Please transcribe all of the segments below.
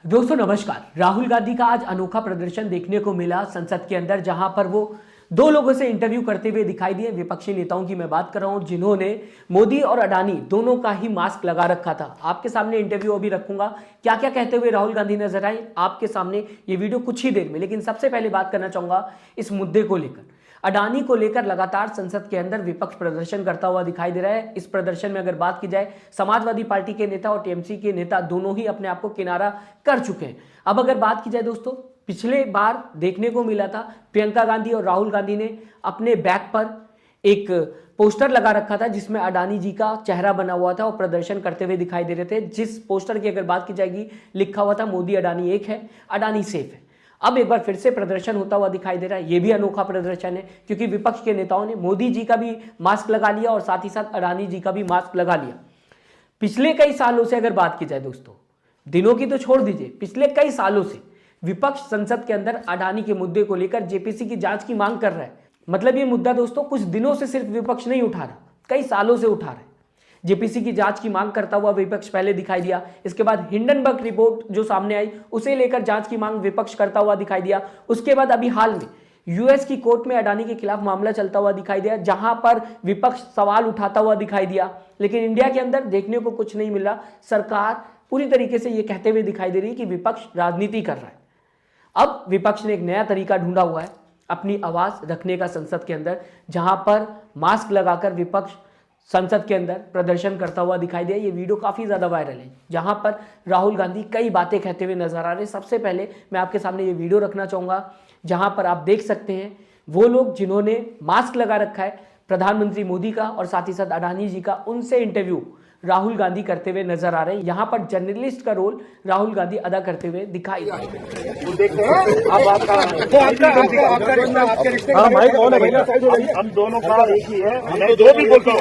दोस्तों नमस्कार। राहुल गांधी का आज अनोखा प्रदर्शन देखने को मिला संसद के अंदर, जहां पर वो दो लोगों से इंटरव्यू करते हुए दिखाई दिए। विपक्षी नेताओं की मैं बात कर रहा हूं, जिन्होंने मोदी और अडानी दोनों का ही मास्क लगा रखा था। आपके सामने इंटरव्यू अभी रखूंगा, क्या क्या कहते हुए राहुल गांधी नजर आए आपके सामने ये वीडियो कुछ ही देर में। लेकिन सबसे पहले बात करना चाहूंगा इस मुद्दे को लेकर। अडानी को लेकर लगातार संसद के अंदर विपक्ष प्रदर्शन करता हुआ दिखाई दे रहा है। इस प्रदर्शन में अगर बात की जाए, समाजवादी पार्टी के नेता और टीएमसी के नेता दोनों ही अपने आप को किनारा कर चुके हैं। अब अगर बात की जाए दोस्तों, पिछले बार देखने को मिला था प्रियंका गांधी और राहुल गांधी ने अपने बैक पर एक पोस्टर लगा रखा था जिसमें अडानी जी का चेहरा बना हुआ था और प्रदर्शन करते हुए दिखाई दे रहे थे। जिस पोस्टर की अगर बात की जाएगी, लिखा हुआ था मोदी अडानी एक है, अडानी सेफ है। अब एक बार फिर से प्रदर्शन होता हुआ दिखाई दे रहा है। यह भी अनोखा प्रदर्शन है क्योंकि विपक्ष के नेताओं ने मोदी जी का भी मास्क लगा लिया और साथ ही साथ अडानी जी का भी मास्क लगा लिया। पिछले कई सालों से अगर बात की जाए दोस्तों, दिनों की तो छोड़ दीजिए, पिछले कई सालों से विपक्ष संसद के अंदर अडानी के मुद्दे को लेकर जेपीसी की जांच की मांग कर रहा है। मतलब ये मुद्दा दोस्तों कुछ दिनों से सिर्फ विपक्ष नहीं उठा रहा, कई सालों से उठा रहा है। जेपीसी की जांच की मांग करता हुआ विपक्ष पहले दिखाई दिया, इसके बाद हिंडनबर्ग रिपोर्ट जो सामने आई उसे लेकर जांच की मांग विपक्ष करता हुआ दिखाई दिया। उसके बाद अभी हाल में यूएस की कोर्ट में अडानी के खिलाफ मामला चलता हुआ दिखाई दिया, जहां पर विपक्ष सवाल उठाता हुआ दिखाई दिया। लेकिन इंडिया के अंदर देखने को कुछ नहीं मिला। सरकार पूरी तरीके से यह कहते हुए दिखाई दे रही है कि विपक्ष राजनीति कर रहा है। अब विपक्ष ने एक नया तरीका ढूंढा हुआ है अपनी आवाज रखने का संसद के अंदर, जहां पर मास्क लगाकर विपक्ष संसद के अंदर प्रदर्शन करता हुआ दिखाई दिया। ये वीडियो काफी ज्यादा वायरल है, जहां पर राहुल गांधी कई बातें कहते हुए नजर आ रहे हैं। सबसे पहले मैं आपके सामने ये वीडियो रखना चाहूंगा, जहां पर आप देख सकते हैं वो लोग जिन्होंने मास्क लगा रखा है, प्रधानमंत्री मोदी का और साथ ही साथ अडानी जी का, उनसे इंटरव्यू राहुल गांधी करते हुए नजर आ रहे हैं। यहां पर जर्नलिस्ट का रोल राहुल गांधी अदा करते हुए दिखाई दे रहे हैं। हम दोनों का एक ही है, मैं जो भी बोलता हूं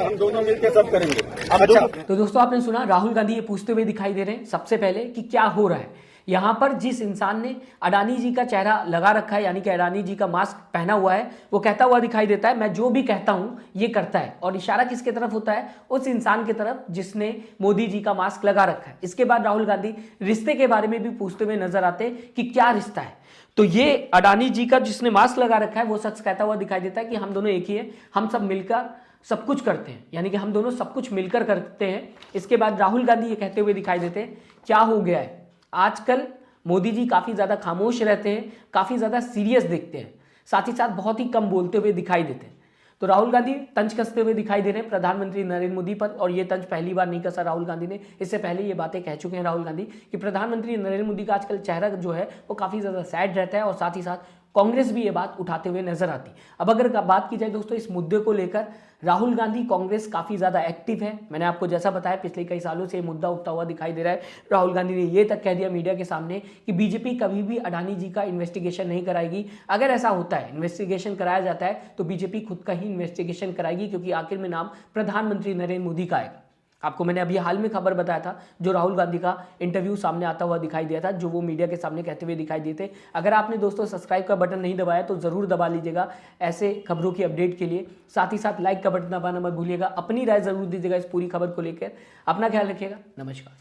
हम दोनों मिलकर सब करेंगे। अच्छा, तो दोस्तों आपने सुना राहुल गांधी ये पूछते हुए दिखाई दे रहे हैं सबसे पहले कि क्या हो रहा है। यहां पर जिस इंसान ने अडानी जी का चेहरा लगा रखा है, यानी कि अडानी जी का मास्क पहना हुआ है, वो कहता हुआ दिखाई देता है मैं जो भी कहता हूं ये करता है। और इशारा किसके तरफ होता है? उस इंसान की तरफ जिसने मोदी जी का मास्क लगा रखा है। इसके बाद राहुल गांधी रिश्ते के बारे में भी पूछते हुए नजर आते हैं कि क्या रिश्ता है। तो ये अडानी जी का जिसने मास्क लगा रखा है वो शख्स कहता हुआ दिखाई देता है कि हम दोनों एक ही है, हम सब मिलकर सब कुछ करते हैं, यानी कि हम दोनों सब कुछ मिलकर करते हैं। इसके बाद राहुल गांधी ये कहते हुए दिखाई देते हैं क्या हो गया है, आजकल मोदी जी काफी ज्यादा खामोश रहते हैं, काफी ज्यादा सीरियस दिखते हैं, साथ ही साथ बहुत ही कम बोलते हुए दिखाई देते हैं। तो राहुल गांधी तंज कसते हुए दिखाई दे रहे हैं प्रधानमंत्री नरेंद्र मोदी पर, और ये तंज पहली बार नहीं कसा राहुल गांधी ने। इससे पहले ये बातें कह चुके हैं राहुल गांधी कि प्रधानमंत्री नरेंद्र मोदी का आजकल चेहरा जो है वो काफी ज्यादा सैड रहता है, और साथ ही साथ कांग्रेस भी ये बात उठाते हुए नजर आती। अब अगर बात की जाए दोस्तों इस मुद्दे को लेकर, राहुल गांधी कांग्रेस काफी ज्यादा एक्टिव है। मैंने आपको जैसा बताया पिछले कई सालों से ये मुद्दा उठता हुआ दिखाई दे रहा है। राहुल गांधी ने ये तक कह दिया मीडिया के सामने कि बीजेपी कभी भी अडानी जी का इन्वेस्टिगेशन नहीं कराएगी। अगर ऐसा होता है, इन्वेस्टिगेशन कराया जाता है, तो बीजेपी खुद का ही इन्वेस्टिगेशन कराएगी, क्योंकि आखिर में नाम प्रधानमंत्री नरेंद्र मोदी का आएगा। आपको मैंने अभी हाल में खबर बताया था, जो राहुल गांधी का इंटरव्यू सामने आता हुआ दिखाई दिया था, जो वो मीडिया के सामने कहते हुए दिखाई दिए थे। अगर आपने दोस्तों सब्सक्राइब का बटन नहीं दबाया तो जरूर दबा लीजिएगा ऐसे खबरों की अपडेट के लिए। साथ ही साथ लाइक का बटन दबाना मत भूलिएगा। अपनी राय जरूर दीजिएगा इस पूरी खबर को लेकर। अपना ख्याल रखिएगा। नमस्कार।